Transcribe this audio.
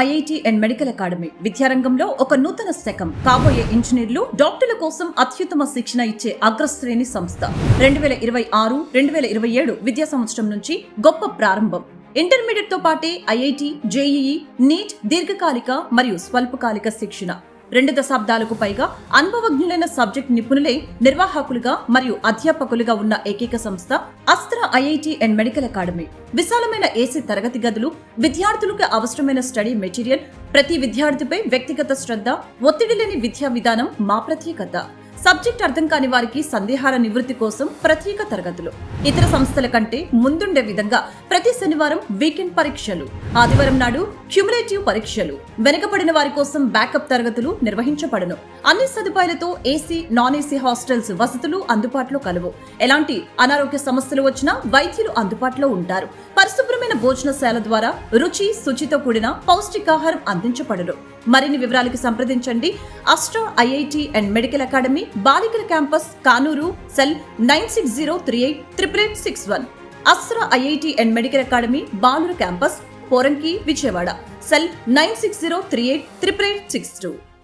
IIT and medical academy విద్యారంగంలో ఒక నూతన శకం. కాబోయే ఇంజనీర్లు, డాక్టర్ల కోసం అత్యుత్తమ శిక్షణ ఇచ్చే అగ్రశ్రేణి సంస్థ. 2026-2027 విద్యా సంవత్సరం నుంచి గొప్ప ప్రారంభం. ఇంటర్మీడియట్ తో పాటే ఐఐటి, జేఈఈ, నీట్, దీర్ఘకాలిక మరియు స్వల్పకాలిక శిక్షణ. 2 దశాబ్దాలకు పైగా అనుభవజ్ఞులైన సబ్జెక్ట్ నిపుణులే నిర్వాహకులుగా మరియు అధ్యాపకులుగా ఉన్న ఏకైక సంస్థ అస్త్ర ఐఐటి అండ్ మెడికల్ అకాడమీ. విశాలమైన ఏసీ తరగతి గదులు, విద్యార్థులకు అవసరమైన స్టడీ మెటీరియల్, ప్రతి విద్యార్థిపై వ్యక్తిగత శ్రద్ధ, ఒత్తిడి లేని విద్యా విధానం మా ప్రత్యేకత. సబ్జెక్ట్ అర్థం కాని వారికి సందేహాల నివృత్తి కోసం ప్రత్యేక తరగతులు. ఇతర సంస్థల కంటే ముందుండే విధంగా ప్రతి శనివారం వీకెండ్ పరీక్షలు, ఆదివారం నాడు క్యుములేటివ్ పరీక్షలు, వెనుకబడిన వారి కోసం బ్యాకప్ తరగతులు నిర్వహించబడును. అన్ని సదుపాయాలతో ఏసీ, నాన్ ఏసీ హాస్టల్స్ వసతులు అందుబాటులో కలవు. ఎలాంటి అనారోగ్య సమస్యలు వచ్చినా వైద్యులు అందుబాటులో ఉంటారు. పరిశుభ్రమైన భోజనశాల ద్వారా రుచి, శుచితో కూడిన పౌష్టికాహారం అందించబడును. మరిన్ని వివరాలకు సంప్రదించండి. Astra IIT and medical academy, బాలికల campus, Kanuru. Cell 9603888861. Astra IIT and medical academy, బాలుర క్యాంపస్, పోరంకి, విజయవాడ. సెల్ 9603888862.